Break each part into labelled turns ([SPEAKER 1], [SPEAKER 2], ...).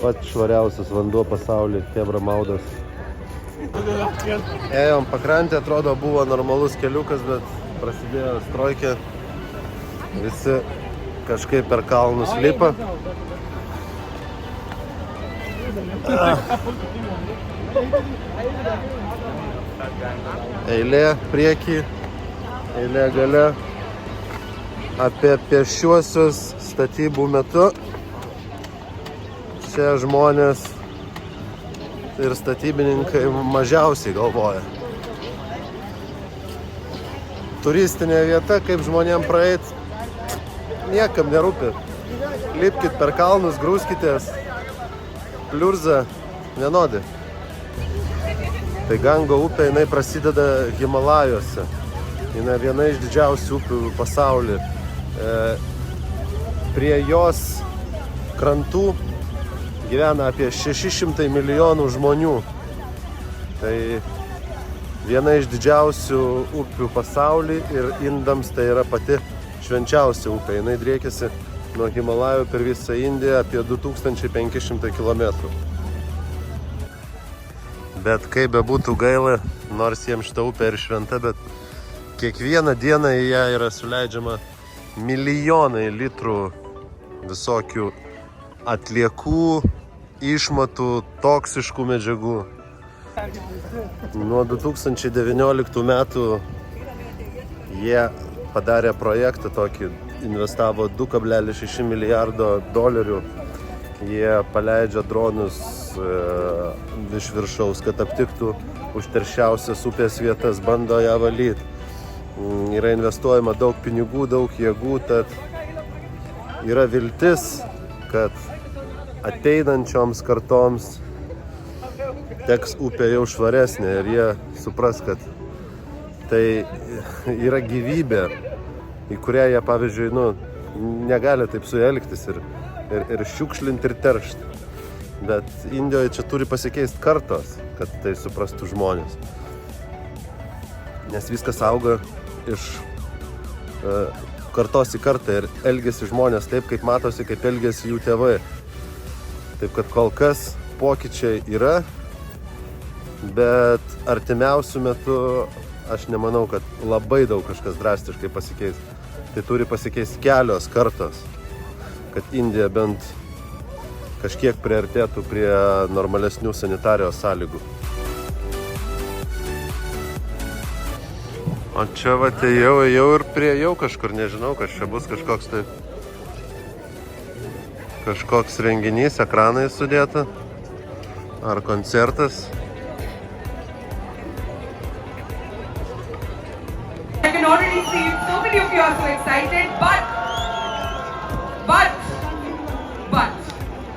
[SPEAKER 1] Pats švariausias vanduo pasaulyje, tebra maudas. Ėjom pakrantę, atrodo buvo normalus keliukas, bet prasidėjo strojkė. Visi kažkaip per kalnus lipa. Eilė priekį, eilė gale. Apie pėsčiuosius statybų metu. Čia žmonės ir statybininkai mažiausiai galvoja. Turistinė vieta, kaip žmonėm praeit, niekam nerūpi. Lipkit per kalnus, grūskitės, pliurza vienodi. Tai Gango upė, jinai prasideda Himalajuose. Jinai viena iš didžiausių upių pasaulyje. Prie jos krantų gyvena apie 600 milijonų žmonių. Tai viena iš didžiausių upių pasaulyje ir indams tai yra pati švenčiausia upė. Jinai driekiasi nuo Himalajų per visą Indiją apie 2500 km. Bet kaip bebūtų gaila, nors jiems šita upė ir šventa, bet kiekvieną dieną į ją yra suleidžiama milijonai litrų visokių atliekų, išmatų, toksiškų medžiagų. Nuo 2019 metų jie padarė projektą tokį, investavo 2,6 milijardo dolerių. Jie paleidžia dronus iš viršaus, kad aptiktų užteršiausias upės vietas, bando ją valyti. Yra investuojama daug pinigų, daug jėgų, tad yra viltis, kad ateinančioms kartoms teks upė jau švaresnė ir jie supras, kad tai yra gyvybė, į kurią jie, pavyzdžiui, negali taip su ja elgtis ir šiukšlinti ir teršti. Bet Indijoje čia turi pasikeisti kartos, kad tai suprastų žmonės. Nes viskas auga iš kartos į kartą ir elgiasi žmonės taip, kaip matosi, kaip elgiasi jų tėvai. Taip kad kol kas pokyčiai yra, bet artimiausiu metu aš nemanau, kad labai daug kažkas drastiškai pasikeis. Tai turi pasikeisti kelios kartos, kad Indija bent kažkiek priartėtų prie normalesnių sanitarijos sąlygų. O čia ėjau ir priejau kažkur, nežinau, kas čia bus, kažkoks renginys, ekranai sudėta, ar koncertas.
[SPEAKER 2] I can already see so many of you are so excited, but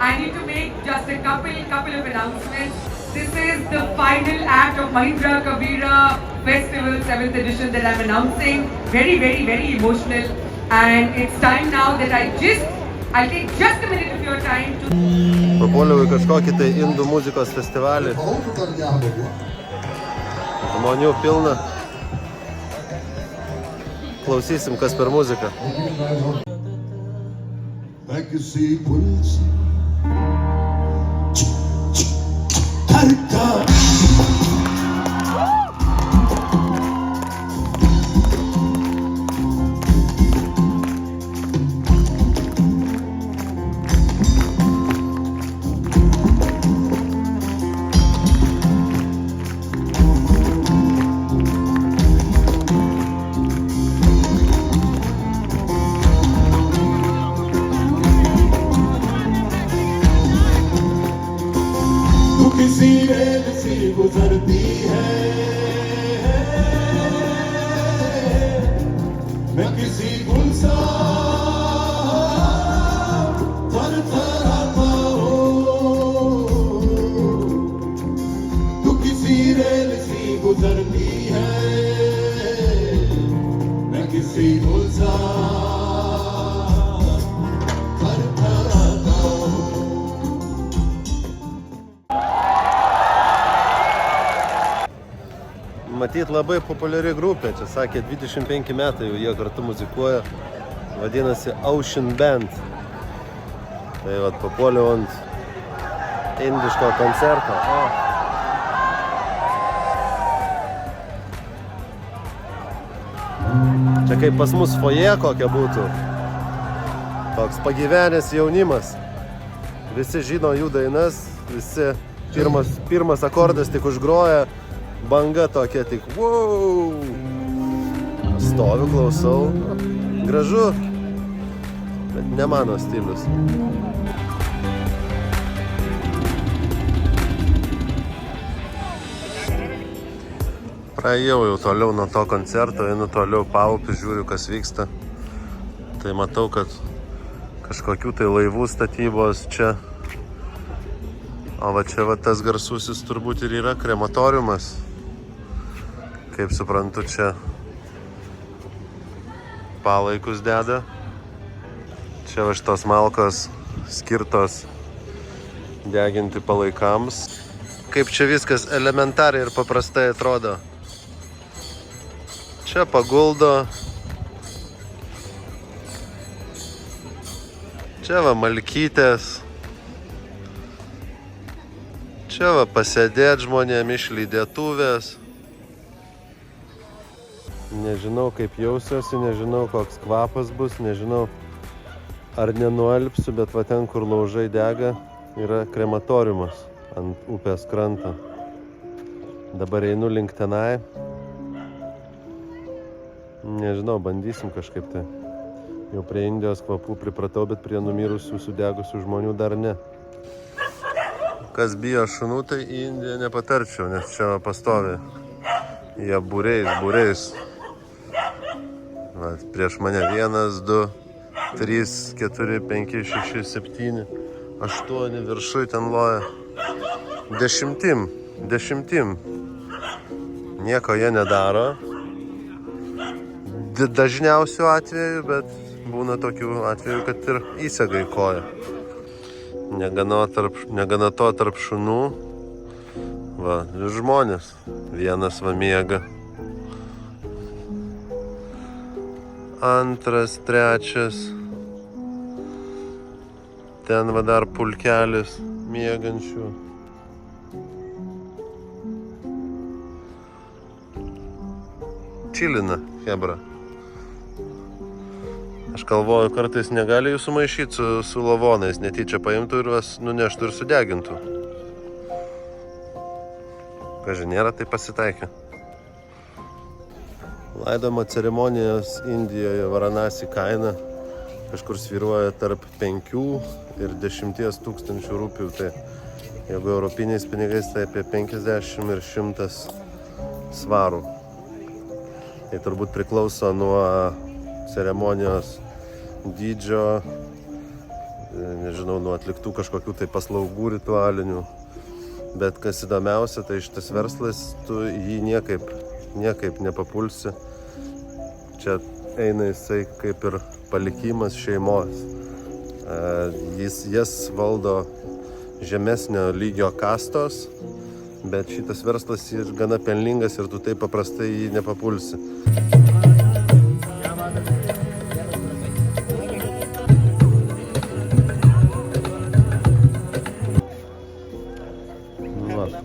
[SPEAKER 2] I need to make just a couple of announcements. This is the final act of Mahindra Kavira Festival 7th edition that I'm announcing. Very, very, very emotional, and it's time now that I'll take just a minute of your time to...
[SPEAKER 1] Papuoliau į kažkokį tai indų muzikos festivalį. Žmonių pilna. Klausysim, kas per muziką. Matyt, labai populiari grupė, čia sakė 25 metai jau jie kartu muzikuoja, vadinasi Ocean Band. Tai vat papuoliau ant indiško koncerto. O. Čia kaip pas mus foje kokia būtų. Toks pagyvenęs jaunimas. Visi žino jų dainas, visi pirmas akordas tik užgroja, banga tokia tik wow. Stoviu, klausau. Gražu, bet ne mano stilius. Praėjau jau toliau nuo to koncerto, einu toliau paupį, žiūriu, kas vyksta. Tai matau, kad kažkokių tai laivų statybos čia. O va čia va tas garsusis turbūt ir yra krematoriumas. Kaip suprantu, čia palaikus deda. Čia va šitos malkos skirtos deginti palaikams. Kaip čia viskas elementariai ir paprastai atrodo. Čia paguldo. Čia va malkytės. Čia va pasėdėt žmonėm išlydėtuvės. Nežinau kaip jausiuosi, nežinau koks kvapas bus, nežinau ar nenualpsiu, bet va ten kur laužai dega yra krematoriumas ant upės kranto. Dabar einu link tenai. Nežinau, bandysim kažkaip tai. Jau prie Indijos kvapų pripratau, bet prie numirusių sudegusių žmonių dar ne. Kas bijo šunų, tai į Indiją nepatarčiau, nes čia pastovi. Jie būriais. Va, prieš mane 1, 2, 3, 4, 5, 6, 7, 8 viršui ten loja. 10. Nieko jie nedaro. Dažniausių atveju, bet būna tokių atvejų, kad ir įsega į koją. Negana to tarp šunų. Va, žmonės. Vienas va miega. Antras, trečias. Ten va dar pulkelis miegančių. Čilina, hebra. Aš galvoju, kartais negali jų sumaišyti su lavonais, netyčia paimtų ir juos nuneštų ir sudegintų. Kažin, nėra tai pasitaikė. Laidojimo ceremonijos Indijoje Varanasi kaina kažkur svyruoja tarp 5 ir 10 tūkstančių rupių. Tai jeigu europiniais pinigais, tai apie 50 ir 100 svarų. Tai turbūt priklauso nuo ceremonijos dydžio, nežinau, nuo atliktų kažkokių tai paslaugų ritualinių. Bet kas įdomiausia, tai šitas verslas, tu jį niekaip nepapulsi. Čia eina jisai kaip ir palikimas šeimos. Jas valdo žemesnio lygio kastos, bet šitas verslas ir gana pelningas ir tu taip paprastai jį nepapulsi.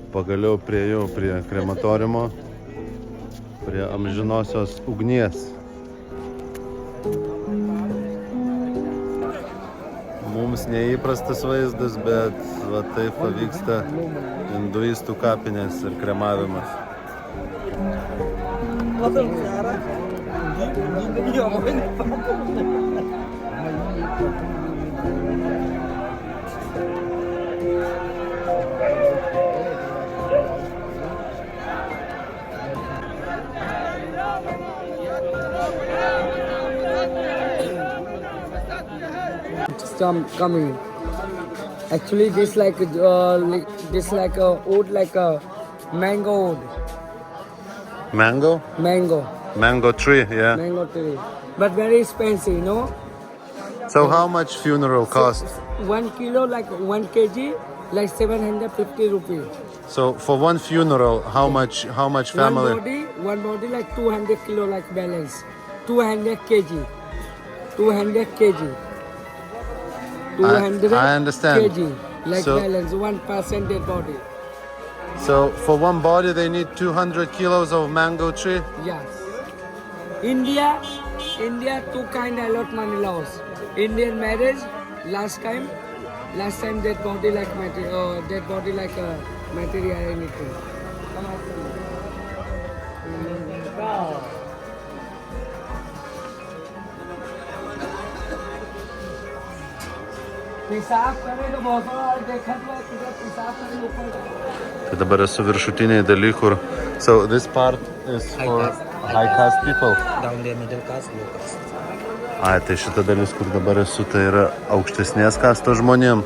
[SPEAKER 1] Pagaliau priejau prie krematoriumo, prie amžinosios ugnies. Mums neįprastas vaizdas, bet va taip pavyksta hinduistų kapinės ir kremavimas.
[SPEAKER 3] Some coming. Actually, this like a wood, like a mango wood.
[SPEAKER 1] Mango? Mango tree, yeah.
[SPEAKER 3] Mango tree, but very expensive, you know.
[SPEAKER 1] So how much funeral cost?
[SPEAKER 3] 1 kilo, like 1 kg, like 750 rupees.
[SPEAKER 1] So for one funeral, how much family?
[SPEAKER 3] One body like 200 kilo, like balance. 200 kg. 200 kg. 200
[SPEAKER 1] I understand.
[SPEAKER 3] kg. Like
[SPEAKER 1] So-
[SPEAKER 3] balance, 1% dead body.
[SPEAKER 1] So for one body they need 200 kilos of mango tree.
[SPEAKER 3] Yes. India, two kind allotment laws. Indian marriage, last time dead body like material, material anything. पेशाब करे तो बहुत बार देखा तो तुझे पेशाब करे ऊपर
[SPEAKER 1] Tai dabar esu viršutiniai daly, kur. So this part is for high caste people.
[SPEAKER 3] down there middle caste, low caste.
[SPEAKER 1] Ai, tai šita dalis, kur dabar esu, tai yra aukštesnės kastos žmonėm.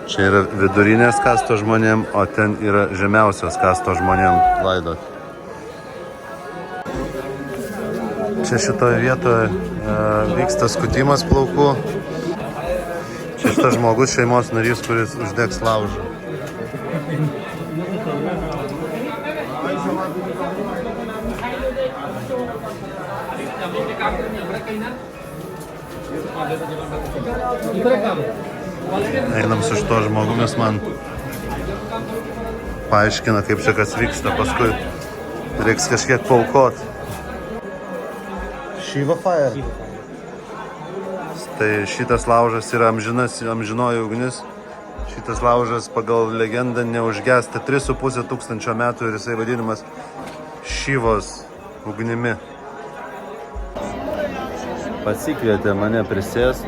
[SPEAKER 1] Čia yra vidurinės kastos žmonėm, o ten yra žemiausios kastos žmonėm laidot. Čia šitoje vietoje vyksta skutimas plaukų. Čia šitas žmogus šeimos narys, kuris uždegs laužą. Einam su šito žmogumis, man paaiškina, kaip čia kas vyksta, paskui reiks kažkiek paaukot. Shiva Fire. Tai šitas laužas yra amžinoji ugnis. Šitas laužas pagal legendą neužgęsta 3,5 tūkstančio metų ir jisai vadinamas Šivos ugnimi. Pasikvietė mane prisėst.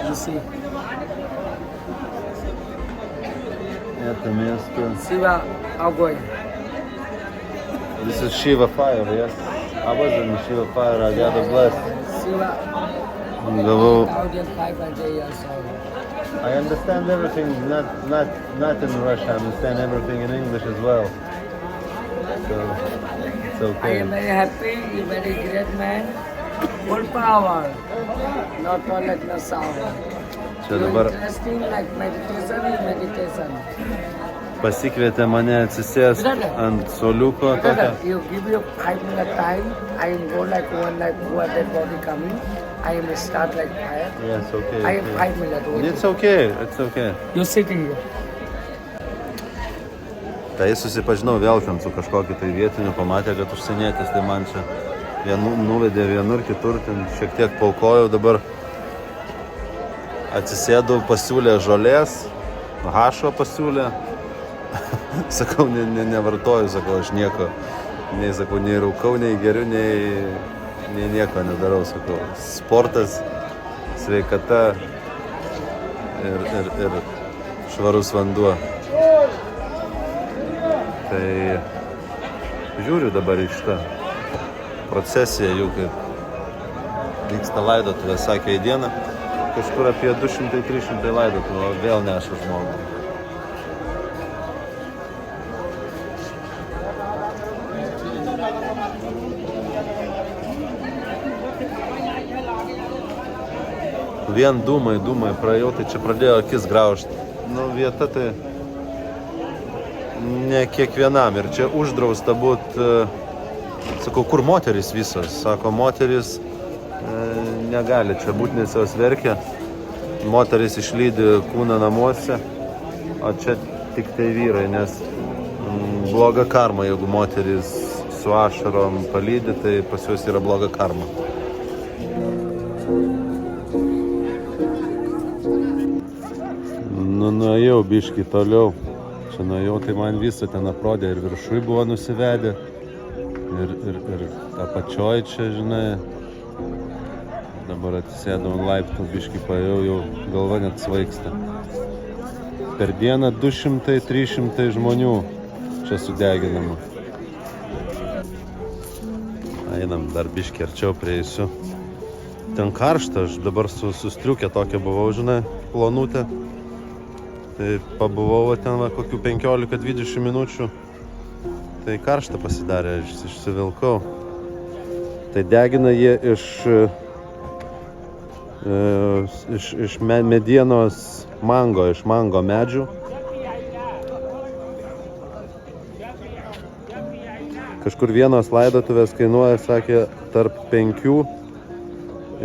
[SPEAKER 3] You see,
[SPEAKER 1] Это место.
[SPEAKER 3] Shiva outgoing.
[SPEAKER 1] This is Shiva Fire, yes? I was in Shiva Fire, I got a blessed.
[SPEAKER 3] Shiva,
[SPEAKER 1] Gavau.
[SPEAKER 3] 1,500 years old.
[SPEAKER 1] I understand everything, not in Russian, I understand everything in English as well. So, it's
[SPEAKER 3] I
[SPEAKER 1] okay.
[SPEAKER 3] am very happy, you're very great man. Full power, not all like no sound.
[SPEAKER 1] Čia
[SPEAKER 3] You're
[SPEAKER 1] dabar
[SPEAKER 3] interesting like meditation is meditation.
[SPEAKER 1] pasikvietė mane atsisėst ant suoliuko tokio.
[SPEAKER 3] Brother, you give you 5 minute time, I am go like one like who are dead body coming. I am start like fire.
[SPEAKER 1] Yes, okay.
[SPEAKER 3] I am 5 minutes.
[SPEAKER 1] It's okay, it's okay.
[SPEAKER 3] You sitting here.
[SPEAKER 1] Tai susipažinau vėl ten su kažkokiu tai vietiniu, pamatė, kad užsienietis, tai man čia nuvedė vienur kitur, ten šiek tiek paaukojau, dabar atsisėdau, pasiūlė žolės, hašo pasiūlė. Sakau, nevartoju, sakau, aš nieko, nei rūkau, nei geriu, nei nieko nedarau, sakau. Sportas, sveikata ir švarus vanduo. Tai žiūriu dabar į šitą procesiją, jų kaip vyksta laidotuvė, sakė į dieną, kažkur apie 200-300 laidotuvė, o vėl neša žmogų. Vien dūmai, praėjau, tai čia pradėjo akis graužti. Nu, vieta tai ne kiekvienam ir čia uždrausta būt, sakau, kur moterys visos, sako, moterys negali čia būti, nes jos verkia, moterys išlydi kūną namuose, o čia tik tai vyrai, nes bloga karma, jeigu moterys su ašarom palydi, tai pas juos yra bloga karma. Nuėjau biškį toliau. Čia nuėjau, tai man visą ten aprodė ir viršui buvo nusivedę. Ir apačioj čia, žinai. Dabar atsisėdau ant laiptų, biškį paėjau, jau galva net svaigsta. Per dieną 200-300 žmonių čia sudeginama. Einam, dar biškį arčiau prieisiu. Ten karšta, aš dabar su striukė tokia buvau, žinai, plonutė. Tai pabuvau ten kokių 15-20 minučių. Tai karšta pasidarė, aš išsivilkau. Tai degina jie iš medienos mango, iš mango medžių. Kažkur vienos laidotuvės kainuoja, sakė, tarp 5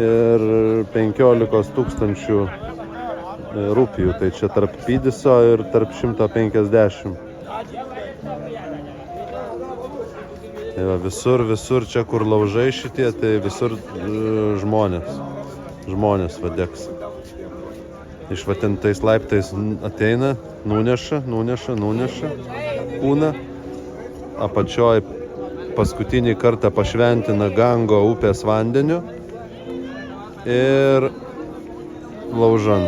[SPEAKER 1] ir 15 tūkstančių rupijų, tai čia tarp Pidiso ir tarp 150. Tai va, visur čia, kur laužai šitie, tai visur žmonės vadegs. Išvatintais laiptais ateina, nuneša kūną, apačioj paskutinį kartą pašventina Gango upės vandeniu ir laužan.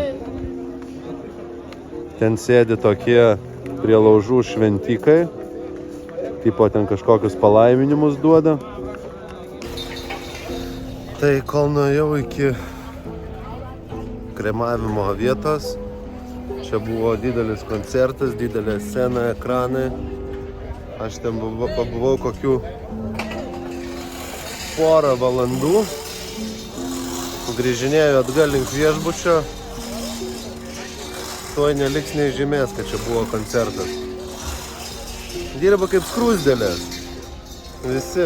[SPEAKER 1] Ten sėdi tokie prie laužų šventikai, tipo ten kažkokius palaiminimus duoda. Tai kol nuėjau iki kremavimo vietos, čia buvo didelis koncertas, didelė scena, ekranai. Aš ten pabuvau kokių porą valandų, grįžinėjau atgal link viešbučio, tuoj neliks nei žymės, kad čia buvo koncertas. Dirba kaip skrūsdelė. Visi,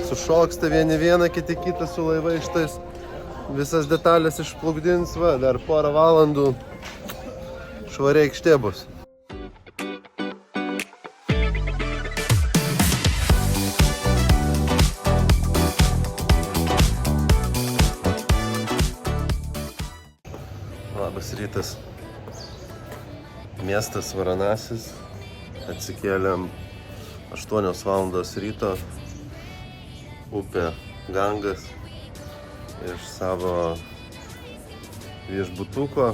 [SPEAKER 1] sušoksta vieni vieną, kiti kitą su laivais štais. Visas detalės išplukdins, dar porą valandų švariai aikštė bus. Labas rytas. Miestas Varanasis. Atsikėlėm 8 valandos ryto. Upė Gangas. Iš savo viešbutuko.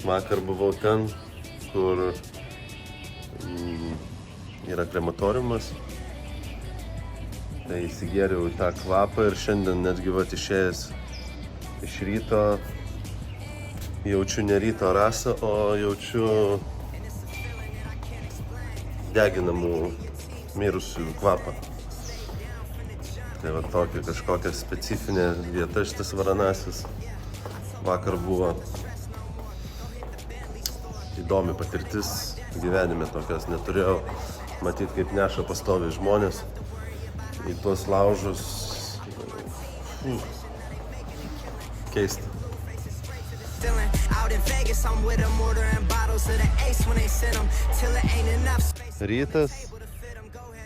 [SPEAKER 1] Vakar buvau ten, kur yra krematoriumas. Tai įsigėriau tą kvapą ir šiandien netgi išėjęs iš ryto jaučiu ne ryto rasą, o jaučiu deginamų mirusių kvapą. Tai va tokia kažkokia specifinė vieta šitas Varanasis. Vakar buvo įdomi patirtis gyvenime, tokios neturėjau matyti, kaip neša pastoviai žmonės į tuos laužus. Keista. Rytas,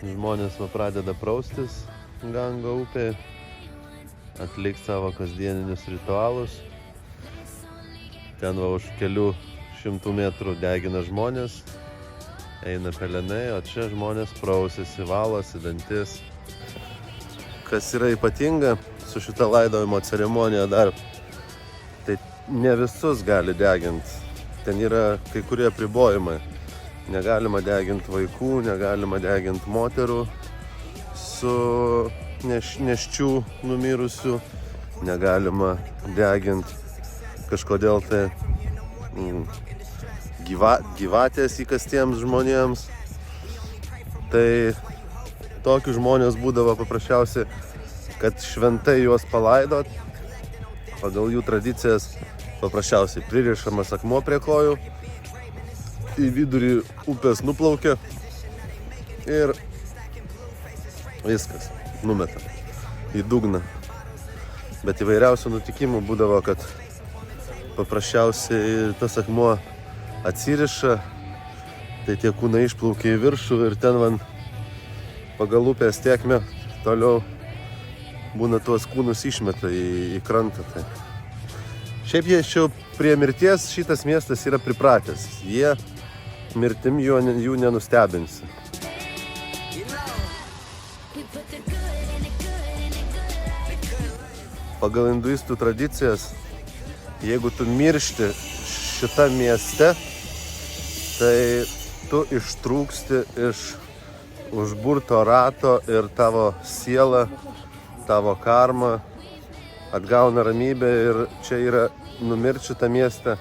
[SPEAKER 1] žmonės pradeda praustis Gango upė, atlikti savo kasdieninius ritualus. Ten už kelių 100 metrų degina žmonės, eina pelenai, o čia žmonės prausėsi, valosi dantis. Kas yra ypatinga su šita laidojimo ceremonija dar, tai ne visus gali deginti. Ten yra kai kurie apribojimai. Negalima deginti vaikų, negalima deginti moterų su neščių numirusių, negalima deginti kažkodėl tai gyvatės įkastiems žmonėms. Tai tokius žmonės būdavo paprasčiausiai, kad šventai juos palaidot. Pagal jų tradicijas paprasčiausiai pririšamas akmuo prie kojų, į vidurį upės nuplaukia ir viskas, numeta į dugną. Bet įvairiausių nutikimų būdavo, kad paprasčiausiai tas akmuo atsiriša, tai tie kūnai išplaukia į viršų ir ten pagal upės tėkmę toliau būna tuos kūnus išmeta į krantą. Tai. Šiaip jie čia prie mirties šitas miestas yra pripratęs. Jie mirtim jų nenustebinsi. Pagal hinduistų tradicijas, jeigu tu miršti šitą mieste, tai tu ištrūksti iš užburto rato ir tavo siela, tavo karma atgauna ramybę ir čia yra numirti šitą miestą.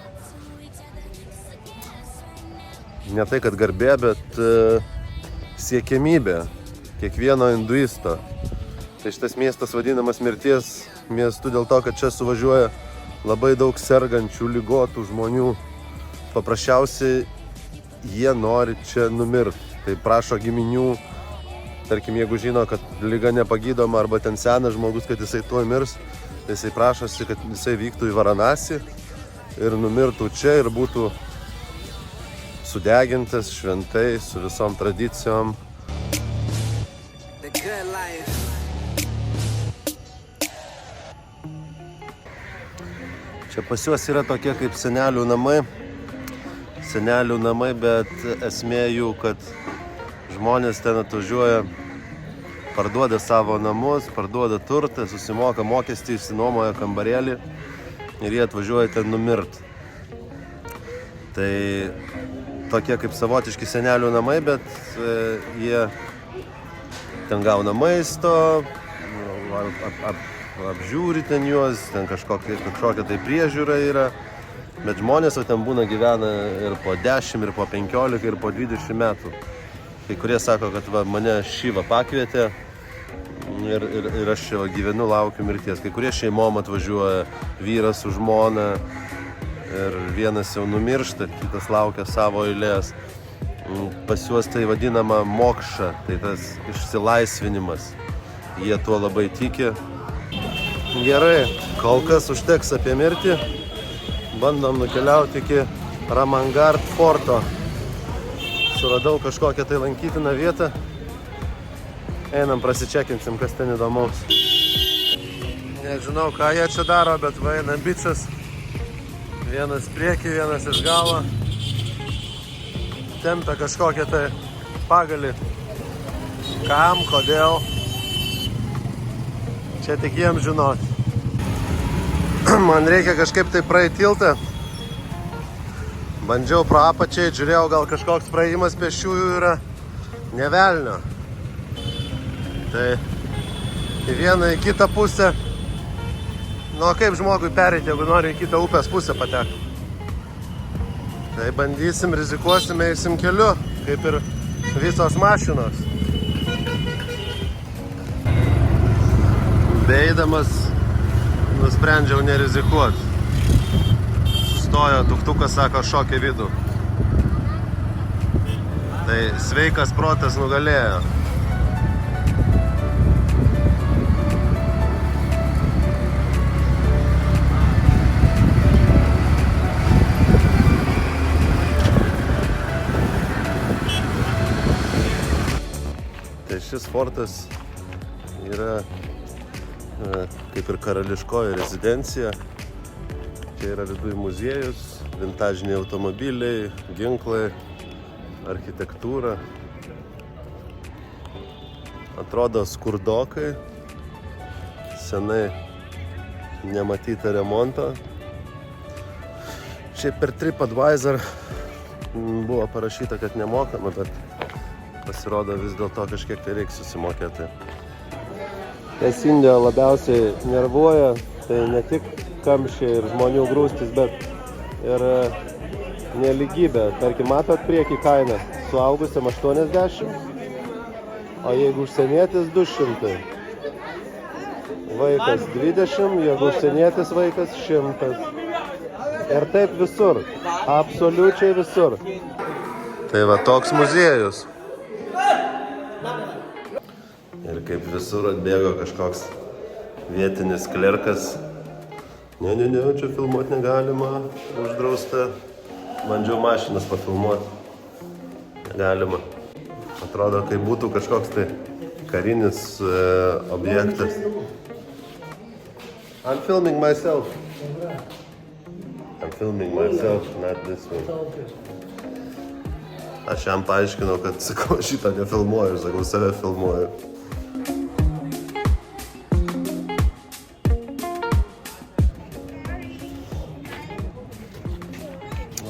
[SPEAKER 1] Ne tai, kad garbė, bet siekiamybė kiekvieno hinduisto. Tai šitas miestas vadinamas mirties miestu dėl to, kad čia suvažiuoja labai daug sergančių, ligotų žmonių. Paprasčiausiai jie nori čia numirti. Tai prašo giminių, tarkim, jeigu žino, kad liga nepagydoma arba ten senas žmogus, kad jisai tuoj mirs, tai jisai prašosi, kad jisai vyktų į Varanasį, ir numirtų čia ir būtų sudegintas šventai su visom tradicijom. Čia pas juos yra tokie kaip senelių namai. Senelių namai, bet esmė jų, kad žmonės ten atvažiuoja, parduoda savo namus, parduoda turtą, susimoka mokestį, išsinuomoja kambarėlį ir jie atvažiuoja ten numirt. Tai tokie kaip savotiški senelių namai, bet jie ten gauna maisto, apžiūri ten juos, ten kažkokia tai priežiūra yra. Bet žmonės ten būna gyvena ir po 10, ir po 15, ir po 20 metų. Kai kurie sako, kad mane šyva pakvietė ir aš čia gyvenu, laukiu mirties. Kai kurie šeimom atvažiuoja, vyras su žmona ir vienas jau numiršta, kitas laukia savo eilės. Pas juos tai vadinama mokša, tai tas išsilaisvinimas. Jie tuo labai tiki. Gerai, kol kas užteks apie mirtį. Bandom nukeliauti iki Ramangard forto. Suradau kažkokią tai lankytiną vietą. Einam prasičekinsim, kas ten įdomaus. Nežinau, ką jie čia daro, bet va eina bičas. Vienas priekį, vienas iš galo. Tempia kažkokią tai pagalį. Kam, kodėl? Čia tik jiems žinoti. Man reikia kažkaip tai praeiti tiltą. Bandžiau pro apačiai, žiūrėjau, gal kažkoks praėjimas pėsčiųjų yra. Ne velnio. Tai į vieną, į kitą pusę. Nu, kaip žmogui pereiti, jeigu nori į kitą upės pusę patekti. Tai bandysim, rizikuosim, eisim keliu, kaip ir visos mašinos. Beeidamas nusprendžiau nerizikuoti. Sustojo tuktukas, sako, šok į vidų. Tai sveikas protas nugalėjo. Tai šis fortas yra kaip ir karališkoji rezidencija. Čia yra viduj muziejus, vintažiniai automobiliai, ginklai, architektūra. Atrodo skurdokai, senai nematyta remonto. Šiaip per TripAdvisor buvo parašyta, kad nemokama, bet pasirodo vis dėlto kažkiek tai reikia susimokėti. Kas Indiją labiausiai nervuoja, tai ne tik kamščiai ir žmonių grūstis, bet ir nelygybė. Tarkim, matot priekį kainą suaugusiam 80, o jeigu užsienietis 200. Vaikas 20, jeigu užsienietis vaikas 100. Ir taip visur, absoliučiai visur. Tai va toks muziejus. Ir kaip visur atbėgo kažkoks vietinis klerkas. Ne, čia filmuoti negalima, uždrausta. Bandžiau mašinas pafilmuoti. Negalima. Atrodo, kaip būtų kažkoks tai karinis objektas. I'm filming myself. I'm filming myself, not this one. Aš jam paaiškinau, kad, sakau, šitą nefilmuoju, sakau, save filmuoju.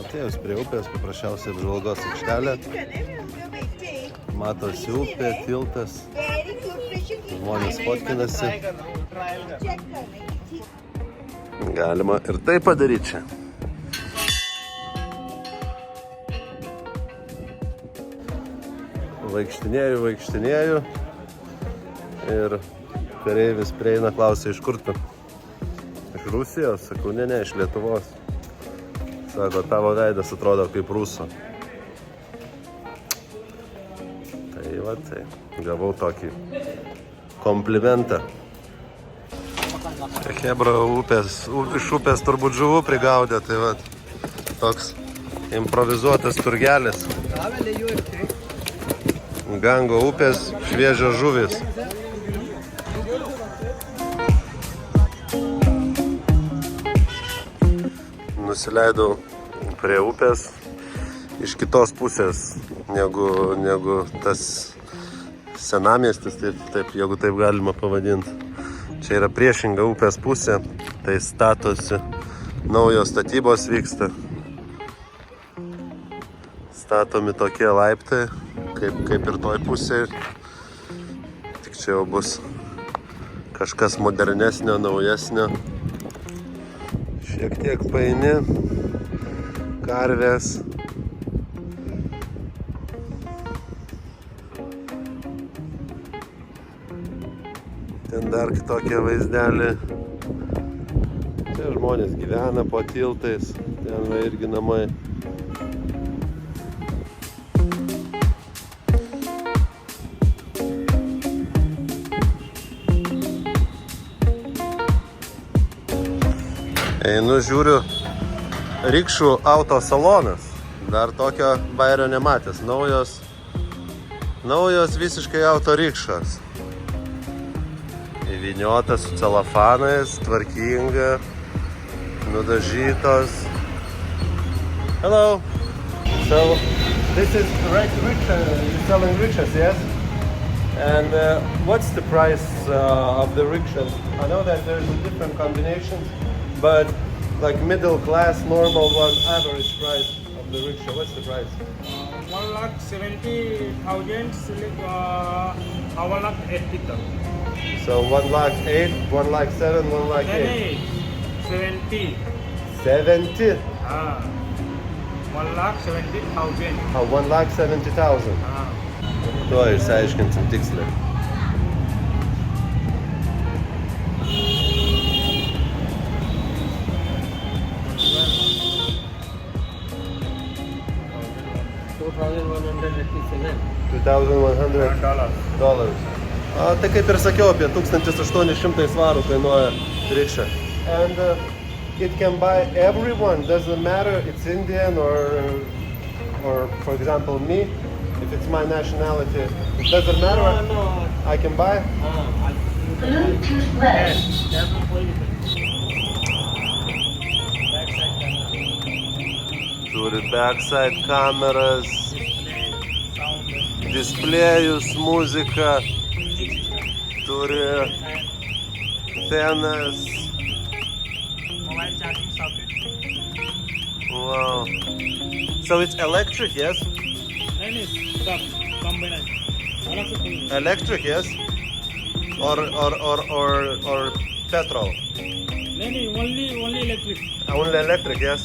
[SPEAKER 1] Atėjus prie upės, paprasčiausiai apžvalgos aikštelė. Matosi upė, tiltas. Žmonės fotkinasi. Galima ir tai padaryti čia. Vaikštinėju. Ir kareivis prieina, klausia, iš kur tu? Iš Rusijos? Sakau, ne, iš Lietuvos. Sako, tavo veidas atrodo kaip ruso. Tai va, tai gavau tokį komplimentą. Hebra iš upės turbūt žuvų prigaudė, tai va, toks improvizuotas turgelis. Gango upės šviežios žuvis. Nusileidau prie upės iš kitos pusės negu tas senamiestis, taip, jeigu taip galima pavadinti. Čia yra priešinga upės pusė, tai statosi, naujos statybos vyksta. Statomi tokie laiptai, kaip ir toj pusėje. Tik čia jau bus kažkas modernesnio, naujesnio. Šiek tiek paini, karvės. Ten dar kitokie vaizdelį. Čia žmonės gyvena po tiltais, ten va irgi namai. Einu žiūriu, rikšų autosalonas. Dar tokio bairio nematęs. Naujos visiškai autorikšos. Įvyniota su celofanais, tvarkinga, nudažytos. Hello. So, this is rickshaw. You're selling rickshaws, yes? And what's the price of the rickshaws? I know that there's different combinations, but like middle class, normal one, average price of the rickshaw. What's the price?
[SPEAKER 4] 1,70,000, 1,80,000.
[SPEAKER 1] So 1,08,000, 1,07,000, 1,08,000.
[SPEAKER 4] 70.
[SPEAKER 1] 70?
[SPEAKER 4] 1,70,000.
[SPEAKER 1] 1,70,000. Tuo išsiaiškinsim tiksliai. $2,100. Tai kaip ir sakiau, apie 1,800 svarų kainuoja rikša. And it can buy everyone, doesn't matter it's Indian or for example me, if it's my nationality, it doesn't matter.
[SPEAKER 4] No.
[SPEAKER 1] I can buy.
[SPEAKER 3] Bluetooth left.
[SPEAKER 1] Turi backside kameras, displejus, muziką, turi fenas.
[SPEAKER 4] Mobile charging socket.
[SPEAKER 1] Wow. So it's electric, yes?
[SPEAKER 4] Stop. Combination.
[SPEAKER 1] Electric, yes? Or petrol?
[SPEAKER 4] Only electric.
[SPEAKER 1] Only electric, yes?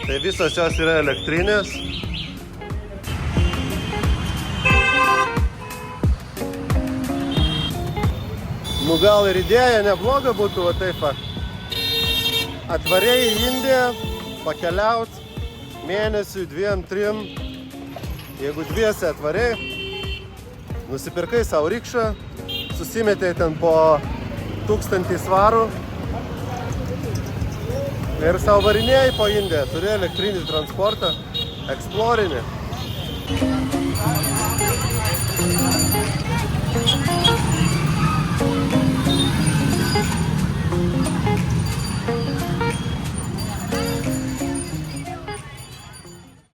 [SPEAKER 1] Tai visos jos yra elektrinės. Nu gal ir idėja nebloga būtų, va taip va. Atvarėjai į Indiją, pakeliaut mėnesiui, 2-3. Jeigu dviese atvarėjai, nusipirkai savo rikšą, susimetei ten po 1000 svarų ir savo varinėjai po Indiją. Turi elektrinį transportą, eksplorinį.